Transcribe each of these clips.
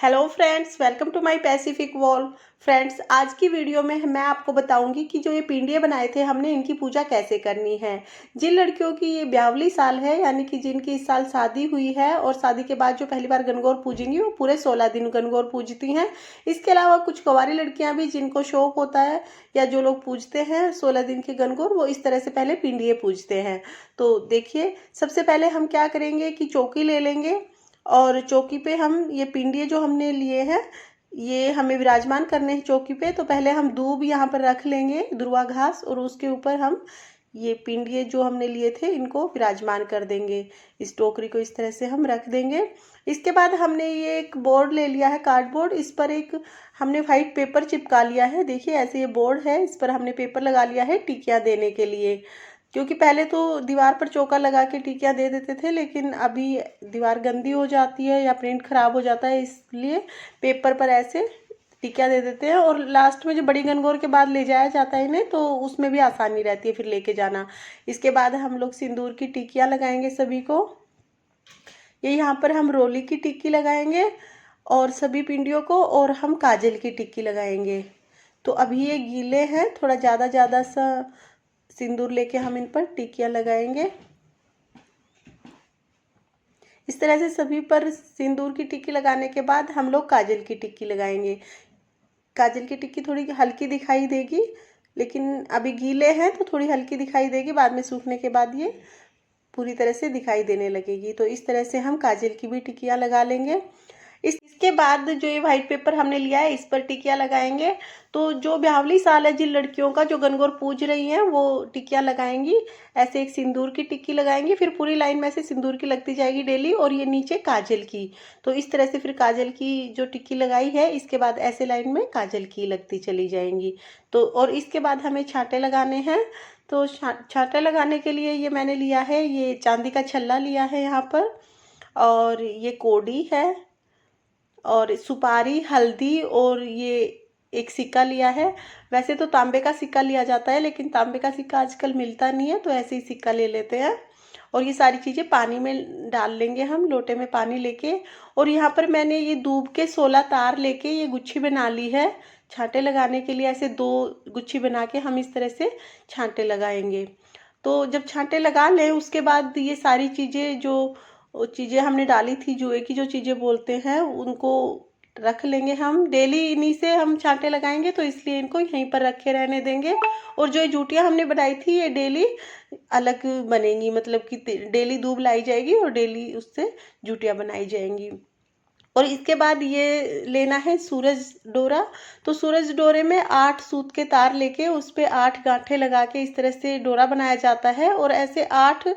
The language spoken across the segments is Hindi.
Hello friends, welcome to my Pacific Wall. Friends, आज की वीडियो में मैं आपको बताऊंगी कि जो ये पिंडिये बनाए थे हमने, इनकी पूजा कैसे करनी है। जिन लड़कियों की ये ब्यावली साल है, यानी कि जिनकी इस साल शादी हुई है और शादी के बाद जो पहली बार गणगौर पूजेंगी, वो पूरे 16 दिन गणगौर पूजती हैं। इसके अलावा कुछ कुंवारी लड़कियां भी, जिनको शौक होता है या जो लोग पूजते हैं 16 दिन की गणगौर, वो इस तरह से पहले पिंडिये पूजते हैं। तो देखिए, सबसे पहले हम क्या करेंगे कि चौकी ले लेंगे और चौकी पे हम ये पिंडिये जो हमने लिए हैं, ये हमें विराजमान करने हैं चौकी पे। तो पहले हम दूब यहाँ पर रख लेंगे, दुर्वा घास, और उसके ऊपर हम ये पिंडिये जो हमने लिए थे इनको विराजमान कर देंगे। इस टोकरी को इस तरह से हम रख देंगे। इसके बाद हमने ये एक बोर्ड ले लिया है, कार्डबोर्ड। इस पर एक हमने वाइट पेपर चिपका लिया है। देखिए, ऐसे ये बोर्ड है, इस पर हमने पेपर लगा लिया है टिकियाँ देने के लिए। क्योंकि पहले तो दीवार पर चौका लगा के टिकियाँ दे देते थे, लेकिन अभी दीवार गंदी हो जाती है या प्रिंट खराब हो जाता है, इसलिए पेपर पर ऐसे टिकियाँ दे देते हैं। और लास्ट में जो बड़ी गणगौर के बाद ले जाया जाता है इन्हें, तो उसमें भी आसानी रहती है फिर लेके जाना। इसके बाद हम लोग सिंदूर की टिकियाँ लगाएंगे सभी को। ये यहाँ पर हम रोली की टिक्की लगाएंगे और सभी पिंडियों को, और हम काजल की टिक्की लगाएंगे। तो अभी ये गीले हैं, थोड़ा ज़्यादा सा सिंदूर लेके हम इन पर टिकियाँ लगाएंगे। इस तरह से सभी पर सिंदूर की टिक्की लगाने के बाद हम लोग काजल की टिक्की लगाएंगे। काजल की टिक्की थोड़ी हल्की दिखाई देगी, लेकिन अभी गीले हैं तो थोड़ी हल्की दिखाई देगी, बाद में सूखने के बाद ये पूरी तरह से दिखाई देने लगेगी। तो इस तरह से हम काजल की भी टिकियाँ लगा लेंगे। इसके बाद जो ये वाइट पेपर हमने लिया है, इस पर टिकियाँ लगाएंगे। तो जो ब्यावली साल है, जिन लड़कियों का जो गणगौर पूज रही हैं, वो टिकियाँ लगाएंगी। ऐसे एक सिंदूर की टिक्की लगाएंगी, फिर पूरी लाइन में से सिंदूर की लगती जाएगी डेली, और ये नीचे काजल की। तो इस तरह से फिर काजल की जो टिक्की लगाई है, इसके बाद ऐसे लाइन में काजल की लगती चली जाएंगी। तो और इसके बाद हमें छांटे लगाने हैं। तो छांटे लगाने के लिए ये मैंने लिया है, ये चांदी का छल्ला लिया है यहाँ पर, और ये कोडी है, और सुपारी, हल्दी, और ये एक सिक्का लिया है। वैसे तो तांबे का सिक्का लिया जाता है, लेकिन तांबे का सिक्का आजकल मिलता नहीं है, तो ऐसे ही सिक्का ले लेते हैं। और ये सारी चीज़ें पानी में डाल लेंगे हम, लोटे में पानी लेके। और यहाँ पर मैंने ये दूब के 16 तार लेके ये गुच्छी बना ली है छांटे लगाने के लिए। ऐसे 2 गुच्छी बना के हम इस तरह से छांटे लगाएंगे। तो जब छांटे लगा लें, उसके बाद ये सारी चीज़ें, जो वो चीज़ें हमने डाली थी, जुए की जो चीज़ें बोलते हैं, उनको रख लेंगे हम। डेली इन्हीं से हम छांटे लगाएंगे, तो इसलिए इनको यहीं पर रखे रहने देंगे। और जो ये जूटियाँ हमने बनाई थी, ये डेली अलग बनेंगी, मतलब कि डेली दूब लाई जाएगी और डेली उससे जूटियाँ बनाई जाएंगी। और इसके बाद ये लेना है सूरज डोरा। तो सूरज डोरे में 8 सूत के तार लेके उस पर 8 गांठें लगा के इस तरह से डोरा बनाया जाता है। और ऐसे 8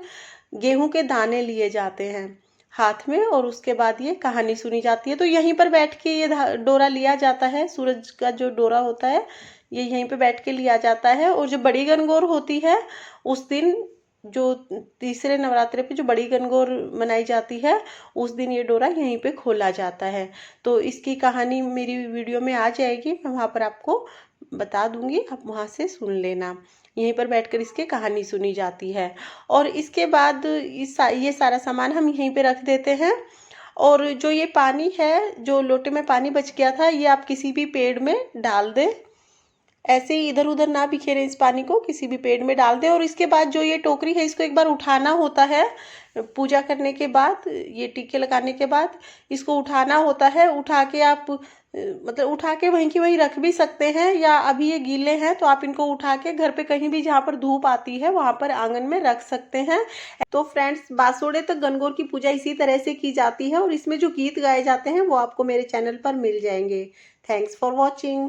गेहूं के दाने लिए जाते हैं हाथ में, और उसके बाद ये कहानी सुनी जाती है। तो यहीं पर बैठ के ये डोरा लिया जाता है। सूरज का जो डोरा होता है, ये यहीं पे बैठ के लिया जाता है। और जो बड़ी गणगौर होती है, उस दिन, जो तीसरे नवरात्रे पे जो बड़ी गणगौर मनाई जाती है, उस दिन ये डोरा यहीं पे खोला जाता है। तो इसकी कहानी मेरी वीडियो में आ जाएगी, मैं वहाँ पर आपको बता दूंगी, आप वहाँ से सुन लेना। यहीं पर बैठकर इसकी कहानी सुनी जाती है। और इसके बाद ये सारा सामान हम यहीं पे रख देते हैं। और जो ये पानी है, जो लोटे में पानी बच गया था, ये आप किसी भी पेड़ में डाल दें। ऐसे ही इधर उधर ना बिखेरे इस पानी को, किसी भी पेड़ में डाल दें। और इसके बाद जो ये टोकरी है, इसको एक बार उठाना होता है। पूजा करने के बाद, ये टीके लगाने के बाद इसको उठाना होता है। उठा के आप मतलब उठा के वहीं की वहीं रख भी सकते हैं, या अभी ये गीले हैं तो आप इनको उठा के घर पे कहीं भी जहाँ पर धूप आती है, वहाँ पर आंगन में रख सकते हैं। तो फ्रेंड्स, बासोड़े तक गणगौर की पूजा इसी तरह से की जाती है, और इसमें जो गीत गाए जाते हैं वो आपको मेरे चैनल पर मिल जाएंगे। Thanks for watching.